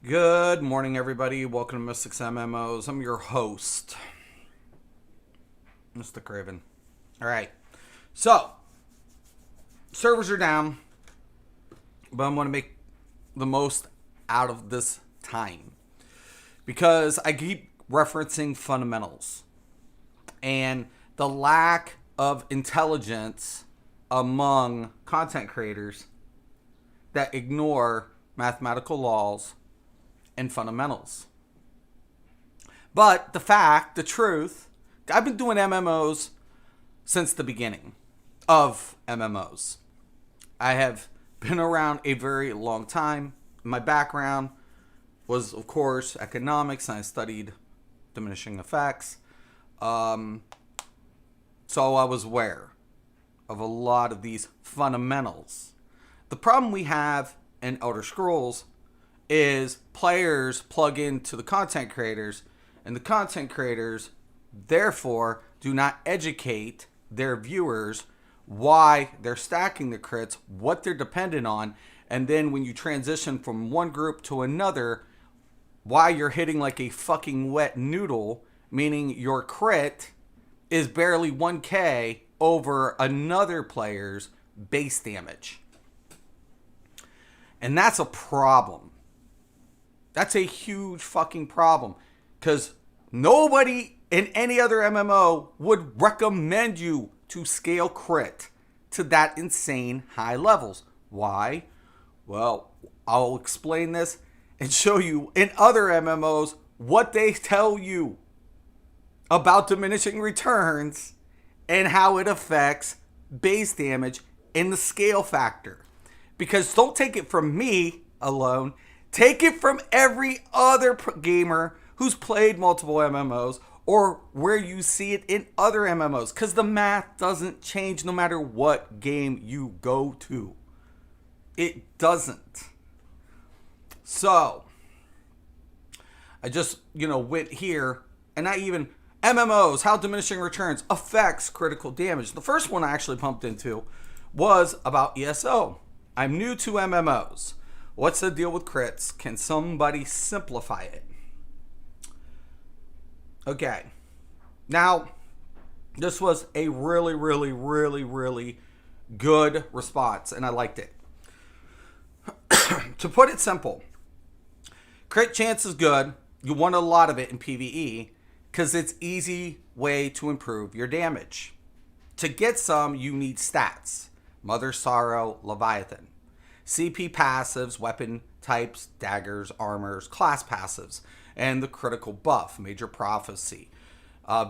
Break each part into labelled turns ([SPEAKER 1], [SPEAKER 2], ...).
[SPEAKER 1] Good morning, everybody. Welcome to Mystics MMOs. I'm your host, Mr. Craven. All right. So, servers are down, but I'm going to make the most out of this time because I keep referencing fundamentals and the lack of intelligence among content creators that ignore mathematical laws and fundamentals. But the truth, I've been doing MMOs since the beginning of MMOs. I have been around a very long time. My background was, of course, economics, and I studied diminishing effects. So I was aware of a lot of these fundamentals. The problem we have in Elder Scrolls is players plug into the content creators, and the content creators therefore do not educate their viewers why they're stacking the crits, what they're dependent on, and then when you transition from one group to another, why you're hitting like a fucking wet noodle, meaning your crit is barely 1k over another player's base damage. And that's a problem. That's a huge fucking problem, because nobody in any other MMO would recommend you to scale crit to that insane high levels. Why? Well, I'll explain this and show you in other MMOs what they tell you about diminishing returns and how it affects base damage and the scale factor. Because don't take it from me alone. Take it from every other gamer who's played multiple MMOs or where you see it in other MMOs. Because the math doesn't change no matter what game you go to. It doesn't. So, I just, went here and I even... MMOs, how diminishing returns affects critical damage. The first one I actually pumped into was about ESO. I'm new to MMOs. What's the deal with crits? Can somebody simplify it? Okay. Now, this was a really, really, really, really good response, and I liked it. To put it simple, crit chance is good. You want a lot of it in PvE because it's easy way to improve your damage. To get some, you need stats. Mother Sorrow, Leviathan. CP passives, weapon types, daggers, armors, class passives, and the critical buff, Major Prophecy,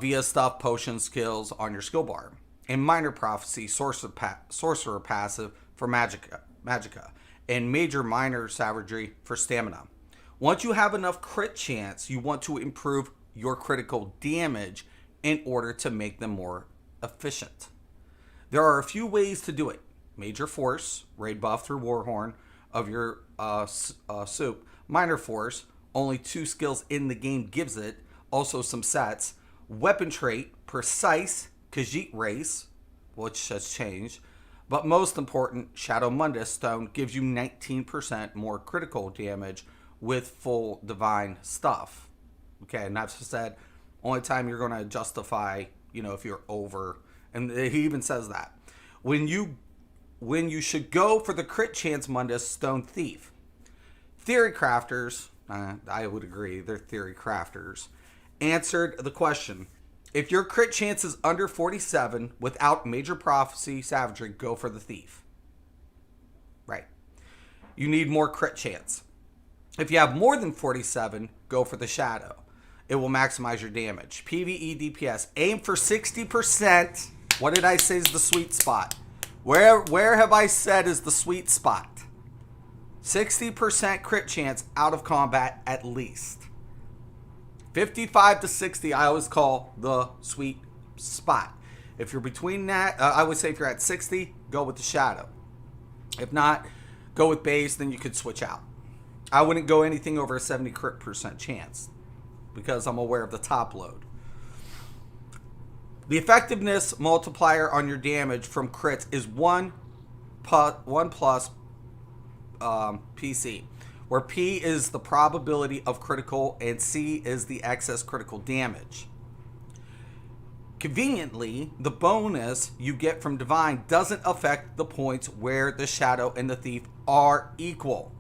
[SPEAKER 1] via stuff, potion skills on your skill bar, and Minor Prophecy, sorcerer passive for Magicka, and Major Minor Savagery for stamina. Once you have enough crit chance, you want to improve your critical damage in order to make them more efficient. There are a few ways to do it. Major Force, raid buff through Warhorn of your soup. Minor Force, only 2 skills in the game gives it. Also some sets. Weapon trait, Precise Khajiit Race, which has changed. But most important, Shadow Mundus Stone gives you 19% more critical damage with full divine stuff. Okay, and that's said, only time you're going to justify, if you're over. And he even says that. When you should go for the crit chance Mundus Stone Thief. Theory crafters, I would agree, they're theory crafters, answered the question. If your crit chance is under 47 without Major Prophecy Savagery, go for the Thief. Right. You need more crit chance. If you have more than 47, go for the Shadow. It will maximize your damage. PvE DPS, aim for 60%. What did I say is the sweet spot? Where have I said is the sweet spot? 60% crit chance out of combat at least. 55 to 60 I always call the sweet spot. If you're between that, I would say if you're at 60, go with the Shadow. If not, go with base, then you could switch out. I wouldn't go anything over a 70% chance because I'm aware of the top load. The effectiveness multiplier on your damage from crits is 1 plus PC. where P is the probability of critical and C is the excess critical damage. Conveniently, the bonus you get from Divine doesn't affect the points where the Shadow and the Thief are equal.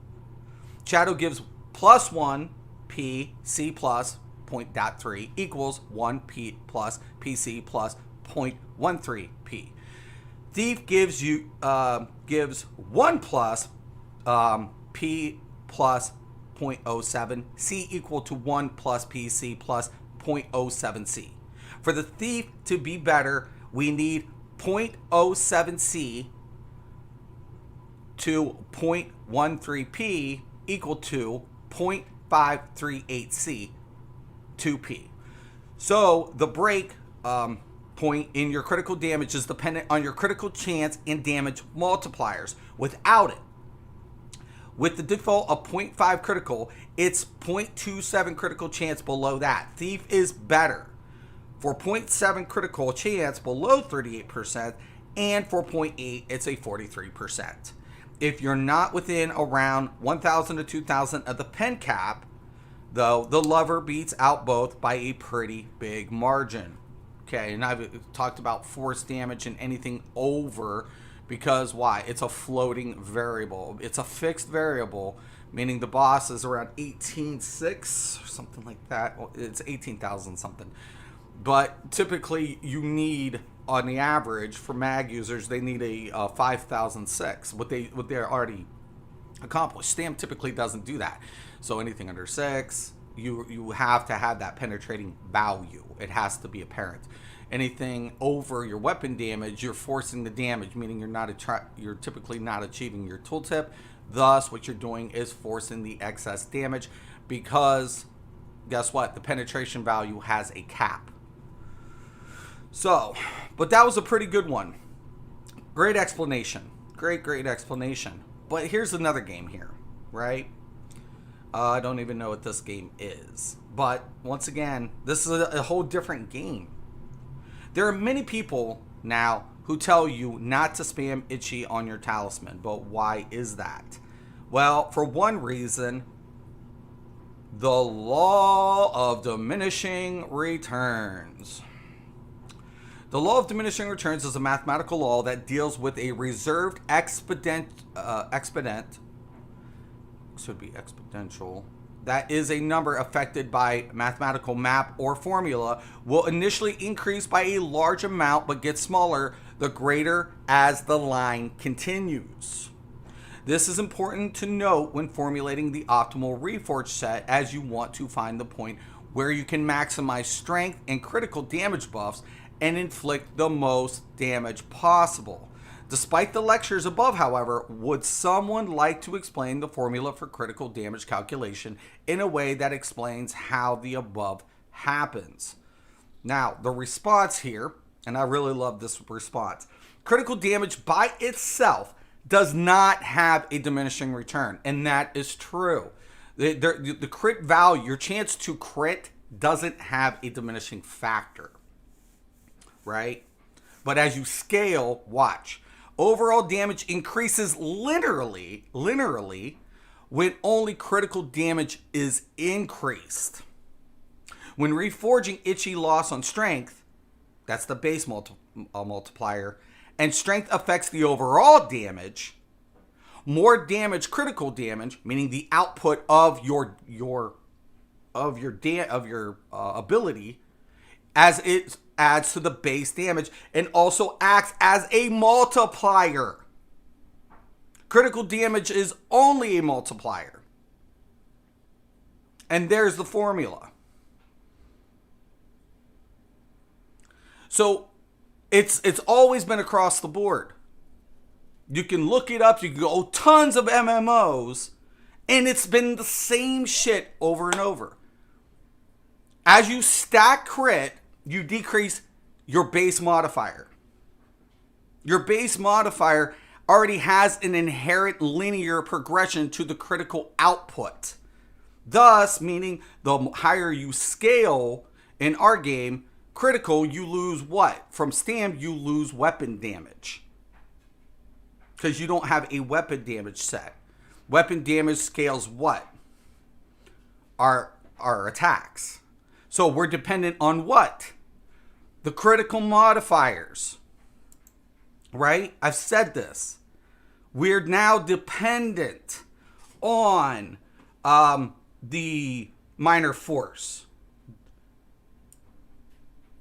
[SPEAKER 1] Shadow gives plus 1 P C plus 0.3 equals 1 P plus PC plus 0.13 P. Thief gives 1 plus P plus 0.07 C equal to 1 plus PC plus 0.07 C. For the Thief to be better, we need 0.07 C to 0.13 P equal to 0.538 C to P. So the break point in your critical damage is dependent on your critical chance and damage multipliers. Without it, with the default of 0.5 critical, it's 0.27 critical chance below that. Thief is better for 0.7 critical chance below 38%, and for 0.8 it's a 43%. If you're not within around 1,000 to 2,000 of the pen cap, though, the Lover beats out both by a pretty big margin. Okay, and I've talked about force damage and anything over, because why? It's a floating variable. It's a fixed variable, meaning the boss is around 18.6 or something like that. Well, it's 18,000 something. But typically you need, on the average, for mag users, they need a 5,006. What they're already accomplished. Stamp typically doesn't do that. So anything under 6, you have to have that penetrating value. It has to be apparent. Anything over your weapon damage, you're forcing the damage, meaning you're typically not achieving your tooltip. Thus, what you're doing is forcing the excess damage, because guess what? The penetration value has a cap. So, but that was a pretty good one. Great explanation. Great explanation. But here's another game here, right? I don't even know what this game is. But once again, this is a whole different game. There are many people now who tell you not to spam Itchy on your talisman. But why is that? Well, for one reason, the law of diminishing returns. The law of diminishing returns is a mathematical law that deals with a reserved exponential, that is a number affected by mathematical map or formula, will initially increase by a large amount but get smaller the greater as the line continues. This is important to note when formulating the optimal Reforged set, as you want to find the point where you can maximize strength and critical damage buffs and inflict the most damage possible. Despite the lectures above, however, would someone like to explain the formula for critical damage calculation in a way that explains how the above happens? Now, the response here, and I really love this response, critical damage by itself does not have a diminishing return, and that is true. The crit value, your chance to crit, doesn't have a diminishing factor, right? But as you scale, watch. Overall damage increases linearly when only critical damage is increased. When reforging Itchy loss on strength, that's the base multiplier, and strength affects the overall damage, more damage, critical damage, meaning the output of your ability, as it adds to the base damage and also acts as a multiplier. Critical damage is only a multiplier. And there's the formula. So it's always been across the board. You can look it up. You can go tons of MMOs, and it's been the same shit over and over. As you stack crit, you decrease your base modifier. Your base modifier already has an inherent linear progression to the critical output. Thus, meaning the higher you scale in our game, critical, you lose what? From stam, you lose weapon damage, because you don't have a weapon damage set. Weapon damage scales what? Our attacks. So we're dependent on what? The critical modifiers. Right? I've said this. We're now dependent on the minor force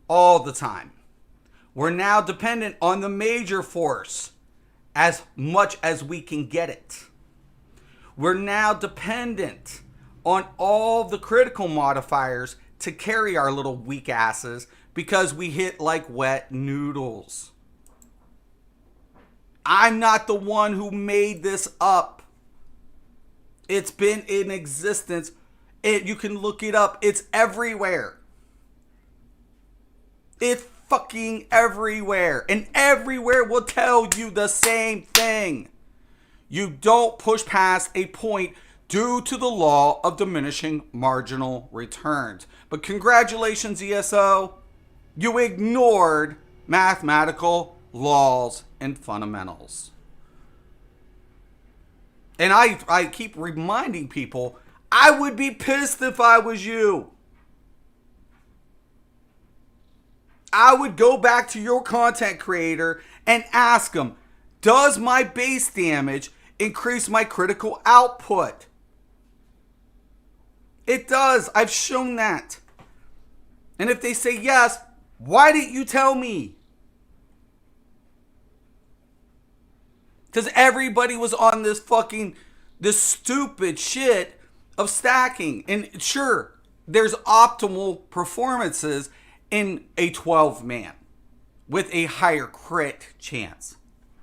[SPEAKER 1] all the time. We're now dependent on the major force as much as we can get it. We're now dependent on all the critical modifiers to carry our little weak asses because we hit like wet noodles. I'm not the one who made this up. It's been in existence. You can look it up. It's everywhere. It's fucking everywhere. And everywhere will tell you the same thing. You don't push past a point due to the law of diminishing marginal returns. But congratulations, ESO. You ignored mathematical laws and fundamentals. And I keep reminding people, I would be pissed if I was you. I would go back to your content creator and ask them, does my base damage increase my critical output? It does. I've shown that. And if they say yes, why didn't you tell me? Because everybody was on this stupid shit of stacking. And sure, there's optimal performances in a 12-man with a higher crit chance.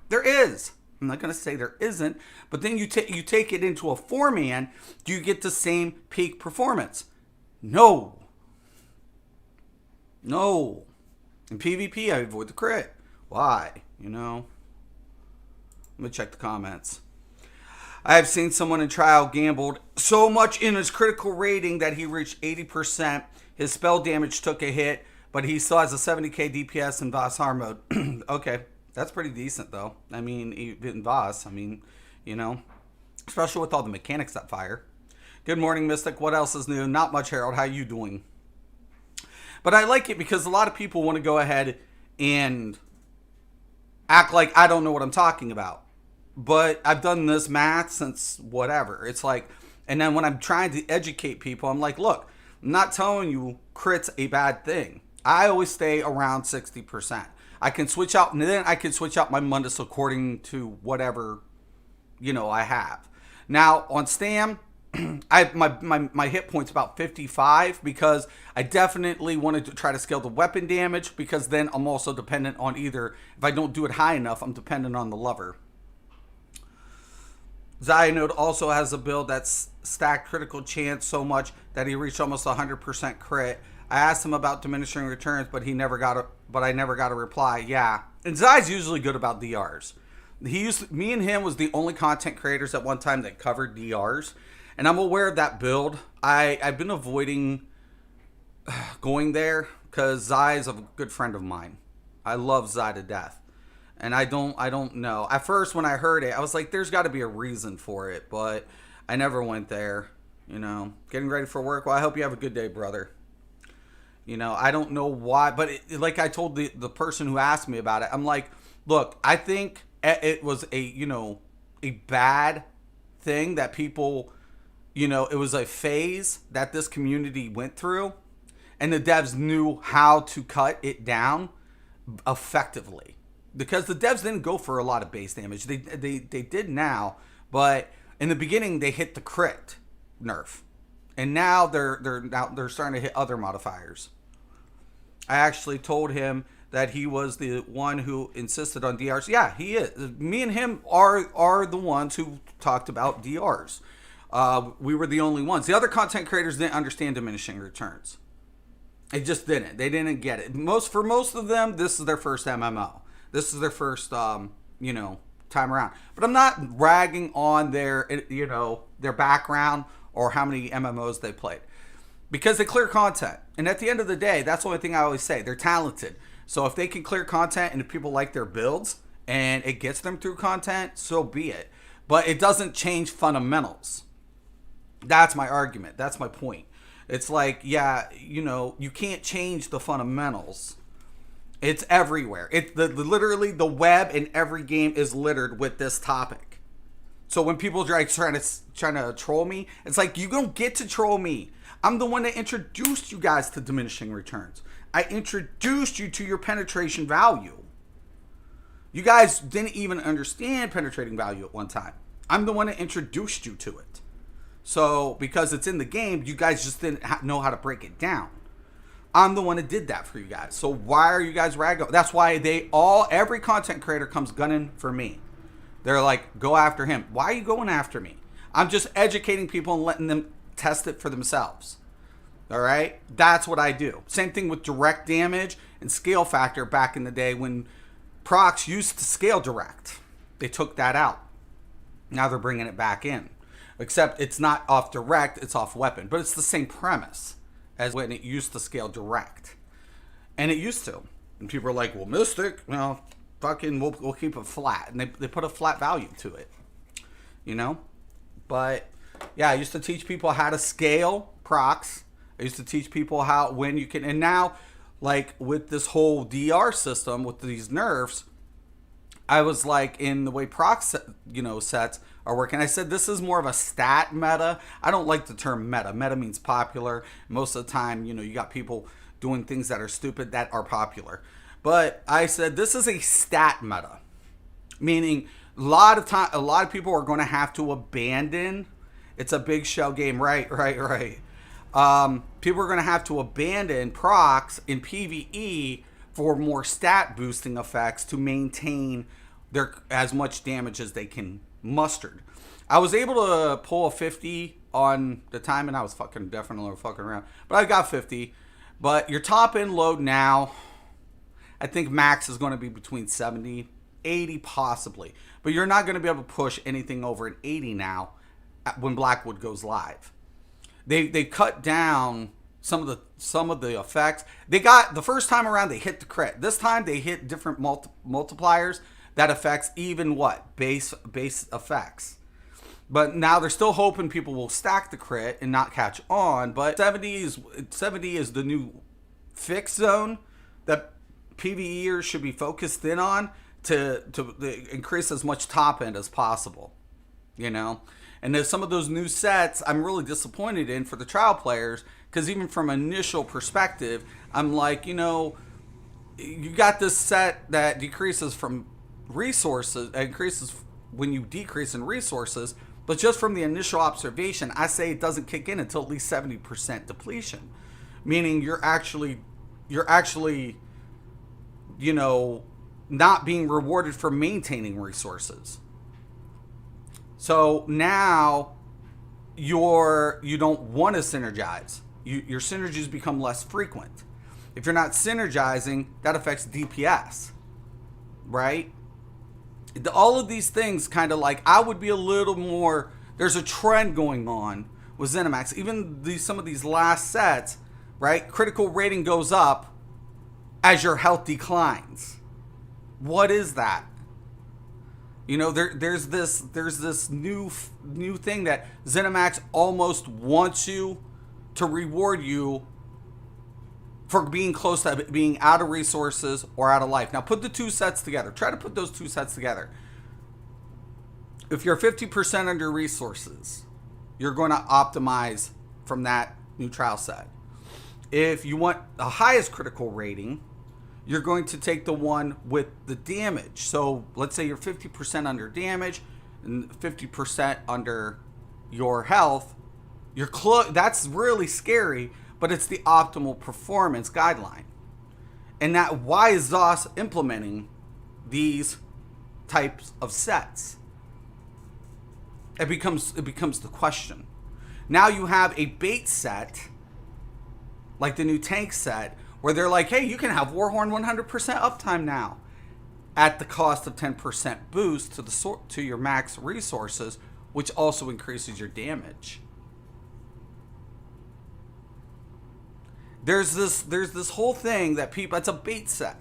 [SPEAKER 1] There is. I'm not going to say there isn't, but then you take it into a 4-man, do you get the same peak performance? No. In PvP, I avoid the crit. Why? Let me check the comments. I have seen someone in trial gambled so much in his critical rating that he reached 80%. His spell damage took a hit, but he still has a 70k DPS in Voss hard mode. Okay, that's pretty decent though. I mean, in Voss, especially with all the mechanics that fire. Good morning, Mystic. What else is new? Not much, Harold. How you doing? But I like it because a lot of people want to go ahead and act like I don't know what I'm talking about. But I've done this math since whatever. It's like, and then when I'm trying to educate people, I'm like, look, I'm not telling you crit's a bad thing. I always stay around 60%. I can switch out, and then I can switch out my Mundus according to whatever, I have. Now, on Stam, my hit point's about 55 because I definitely wanted to try to scale the weapon damage because then I'm also dependent on either, if I don't do it high enough, I'm dependent on the lever. Zionode also has a build that's stacked critical chance so much that he reached almost 100% crit. I asked him about diminishing returns, but I never got a reply. Yeah, and Zai's usually good about DRs. Me and him was the only content creators at one time that covered DRs, and I'm aware of that build. I've been avoiding going there because Zai is a good friend of mine. I love Zai to death. And I don't know. At first, when I heard it, I was like, there's got to be a reason for it. But I never went there, Getting ready for work. Well, I hope you have a good day, brother. I don't know why. But like I told the person who asked me about it, I'm like, look, I think it was a bad thing that people, it was a phase that this community went through. And the devs knew how to cut it down effectively. Because the devs didn't go for a lot of base damage. They did now, but in the beginning they hit the crit nerf, and now they're starting to hit other modifiers. I actually told him that he was the one who insisted on DRs. Yeah, he is. Me and him are the ones who talked about DRs. We were the only ones. The other content creators didn't understand diminishing returns. They just didn't. They didn't get it. For most of them, this is their first MMO. This is their first, time around. But I'm not ragging on their background or how many MMOs they played. Because they clear content. And at the end of the day, that's the only thing I always say. They're talented. So if they can clear content and if people like their builds and it gets them through content, so be it. but it doesn't change fundamentals. That's my argument. That's my point. It's like, yeah, you can't change the fundamentals. It's everywhere. Literally the web in every game is littered with this topic. So when people are trying to troll me, it's like, you don't get to troll me. I'm the one that introduced you guys to diminishing returns. I introduced you to your penetration value. You guys didn't even understand penetrating value at one time. I'm the one that introduced you to it. So because it's in the game, you guys just didn't know how to break it down. I'm the one that did that for you guys. So why are you guys ragging? That's why every content creator comes gunning for me. They're like, go after him. Why are you going after me? I'm just educating people and letting them test it for themselves. All right? That's what I do. Same thing with direct damage and scale factor back in the day when procs used to scale direct. They took that out. Now they're bringing it back in. Except it's not off direct, it's off weapon. But it's the same premise as when it used to scale direct. And it used to. And people are like, well, Mystic, fucking, we'll keep it flat. And they put a flat value to it. But, yeah, I used to teach people how to scale procs. I used to teach people when you can. And now, like, with this whole DR system, with these nerfs, I was like, in the way proc sets are working. I said this is more of a stat meta. I don't like the term meta. Meta means popular. Most of the time, you got people doing things that are stupid that are popular. But I said this is a stat meta, meaning a lot of people are going to have to abandon. It's a big shell game, right. People are going to have to abandon procs in PvE for more stat boosting effects to maintain their as much damage as they can mustered. I was able to pull a 50 on the time, and I was definitely fucking around, but I got 50. But your top end load now, I think max is going to be between 70, 80 possibly, but you're not going to be able to push anything over an 80 now when Blackwood goes live. They cut down some of the effects. They got, the first time around they hit the crit. This time they hit different multipliers that affects even base effects. But now they're still hoping people will stack the crit and not catch on. But 70 is the new fix zone that PvEers should be focused in on to increase as much top end as possible. And there's some of those new sets I'm really disappointed in for the trial players, because even from initial perspective, I'm like, you got this set that decreases from resources, increases when you decrease in resources, but just from the initial observation, I say it doesn't kick in until at least 70% depletion, meaning you're actually not being rewarded for maintaining resources. So now you don't want to synergize. Your synergies become less frequent. If you're not synergizing, that affects DPS, right? All of these things kind of like, I would be a little more, there's a trend going on with ZeniMax. Even some of these last sets, right? Critical rating goes up as your health declines. What is that? There's this new thing that ZeniMax almost wants you to reward you for being close to being out of resources or out of life. Now put the two sets together. Try to put those two sets together. If you're 50% under resources, you're going to optimize from that new trial set. If you want the highest critical rating, you're going to take the one with the damage. So let's say you're 50% under damage and 50% under your health. That's really scary, but it's the optimal performance guideline. And why is ZOS implementing these types of sets? It becomes the question. Now you have a bait set, like the new tank set, where they're like, hey, you can have Warhorn 100% uptime now at the cost of 10% boost to your max resources, which also increases your damage. There's this whole thing that it's a bait set.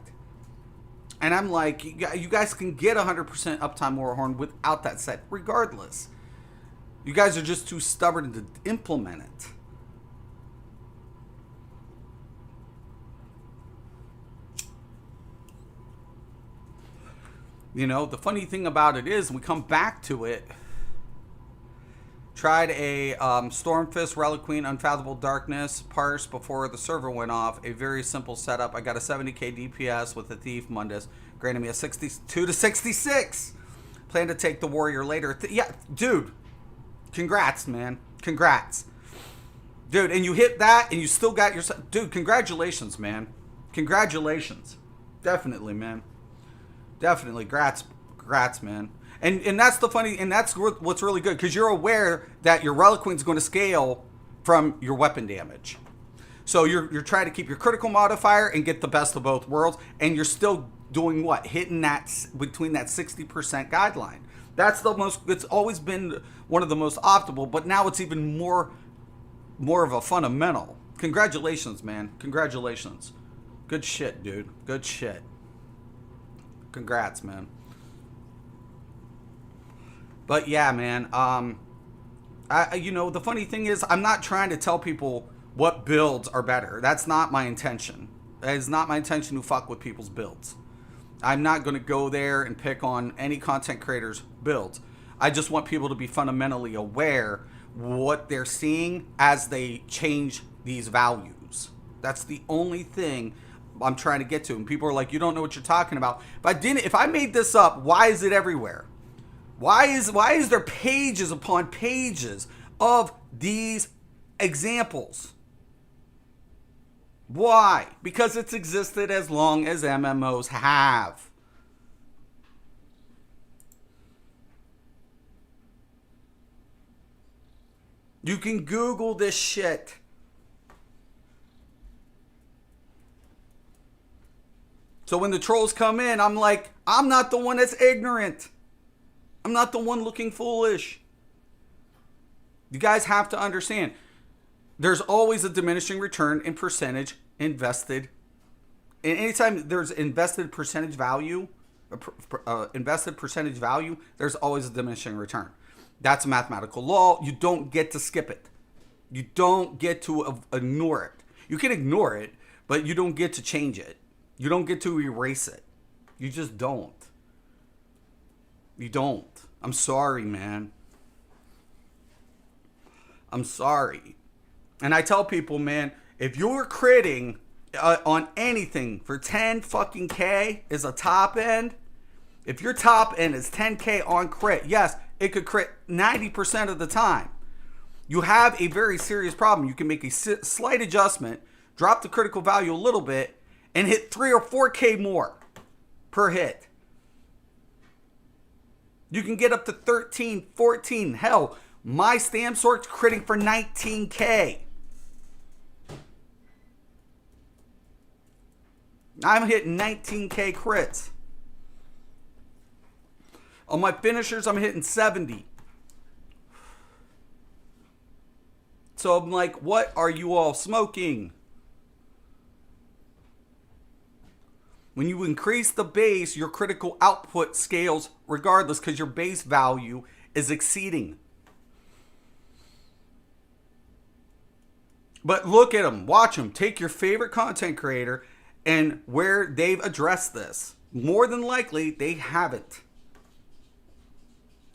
[SPEAKER 1] And I'm like, you guys can get 100% uptime Warhorn without that set, regardless. You guys are just too stubborn to implement it. You know, the funny thing about it is, we come back to it. Tried a Stormfist, Reliqueen, Unfathomable Darkness, Parse before the server went off. A very simple setup. I got a 70k DPS with a Thief Mundus, granted me a 62 to 66. Plan to take the Warrior later. Yeah, dude. Congrats, man. Congrats. Dude, and you hit that and you still got your... Dude, congratulations, man. Congratulations. Definitely, man. Definitely. Congrats, man. And that's the funny, and that's what's really good, because you're aware that your Reliqueen's going to scale from your weapon damage. So you're trying to keep your critical modifier and get the best of both worlds, and you're still doing what? Hitting that between that 60% guideline. That's the most, it's always been one of the most optimal, but now it's even more of a fundamental. Congratulations, man. Congratulations. Good shit, dude. Good shit. Congrats, man. But yeah, man, you know, the funny thing is, I'm not trying to tell people what builds are better. That's not my intention. That is not my intention to fuck with people's builds. I'm not going to go there and pick on any content creators' builds. I just want people to be fundamentally aware what they're seeing as they change these values. That's the only thing I'm trying to get to. And people are like, you don't know what you're talking about. If I made this up, why is it everywhere? Why is there pages upon pages of these examples? Why? Because it's existed as long as MMOs have. You can Google this shit. So when the trolls come in, I'm like, I'm not the one that's ignorant. I'm not the one looking foolish. You guys have to understand, there's always a diminishing return in percentage invested. And anytime there's invested percentage value, there's always a diminishing return. That's a mathematical law. You don't get to skip it. You don't get to ignore it. You can ignore it, but you don't get to change it. You don't get to erase it. You just don't. You don't. I'm sorry, man. I'm sorry. And I tell people, man, if you're critting on anything for 10 fucking K is a top end, if your top end is 10K on crit, yes, it could crit 90% of the time. You have a very serious problem. You can make a slight adjustment, drop the critical value a little bit, and hit 3 or 4K more per hit. You can get up to 13, 14. Hell, my Stam Sword's critting for 19K. I'm hitting 19K crits. On my finishers, I'm hitting 70. So I'm like, what are you all smoking? When you increase the base, your critical output scales regardless, because your base value is exceeding. But look at them, watch them. Take your favorite content creator and where they've addressed this. More than likely, they haven't.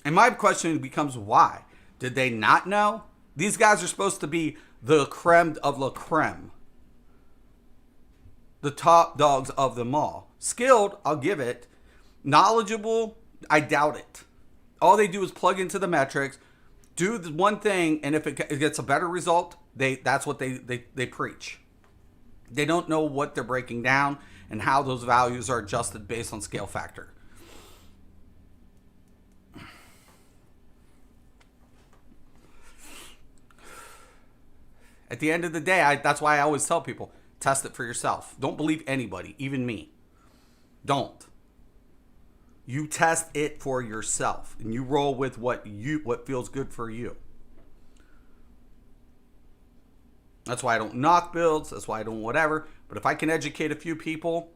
[SPEAKER 1] And my question becomes, why? Did they not know? These guys are supposed to be the creme of la creme. The top dogs of them all. Skilled, I'll give it. Knowledgeable, I doubt it. All they do is plug into the metrics, do the one thing, and if it gets a better result, that's what they preach. They don't know what they're breaking down and how those values are adjusted based on scale factor. At the end of the day, that's why I always tell people, test it for yourself. Don't believe anybody, even me. Don't. You test it for yourself, and you roll with what feels good for you. That's why I don't knock builds. That's why I don't whatever. But if I can educate a few people,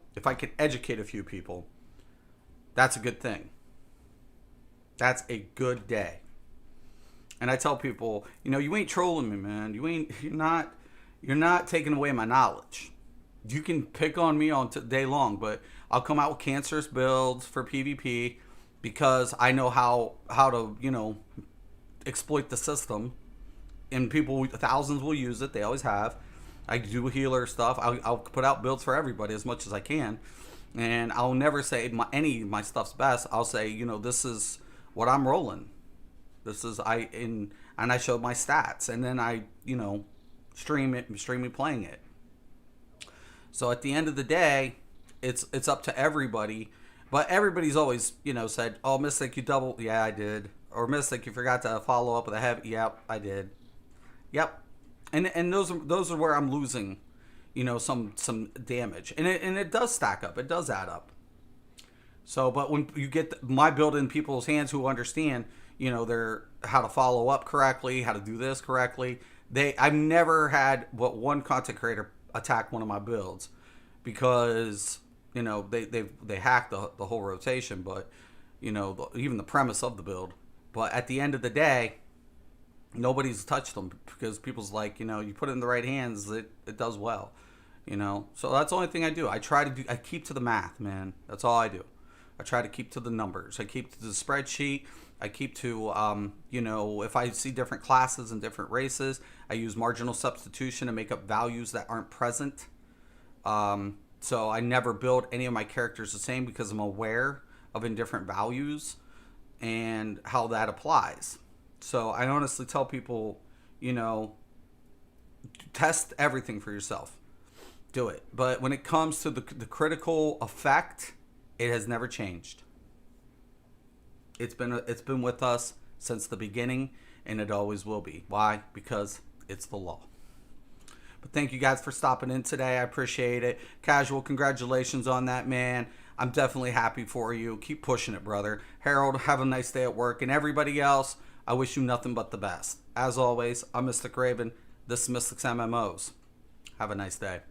[SPEAKER 1] That's a good thing. That's a good day. And I tell people, you ain't trolling me, man. You're not taking away my knowledge. You can pick on me on day long, but I'll come out with cancerous builds for PvP because I know how to, exploit the system. And people, thousands will use it. They always have. I do healer stuff. I'll put out builds for everybody as much as I can. And I'll never say any of my stuff's best. I'll say, this is what I'm rolling. This is and I showed my stats, and then I stream me playing it. So at the end of the day, it's up to everybody, but everybody's always said, "Oh, Mystic, you double." Yeah, I did. Or Mystic, you forgot to follow up with a heavy. Yep, I did. Yep, and those are where I'm losing, some damage, and it does stack up. It does add up. So, but when you get my build in people's hands who understand, they're how to follow up correctly, how to do this correctly. I've never had one content creator attack one of my builds because they hacked the whole rotation, but even the premise of the build. But at the end of the day, nobody's touched them because people's like, you put it in the right hands, it does well. So that's the only thing I do. I keep to the math, man. That's all I do. I try to keep to the numbers. I keep to the spreadsheet. I keep to, if I see different classes and different races, I use marginal substitution to make up values that aren't present. So I never build any of my characters the same because I'm aware of indifferent values and how that applies. So I honestly tell people, test everything for yourself. Do it. But when it comes to the critical effect, it has never changed. It's been with us since the beginning, and it always will be. Why? Because it's the law. But thank you guys for stopping in today. I appreciate it. Casual, congratulations on that, man. I'm definitely happy for you. Keep pushing it, brother. Harold, have a nice day at work. And everybody else, I wish you nothing but the best. As always, I'm Mystic Raven. This is Mystic's MMOs. Have a nice day.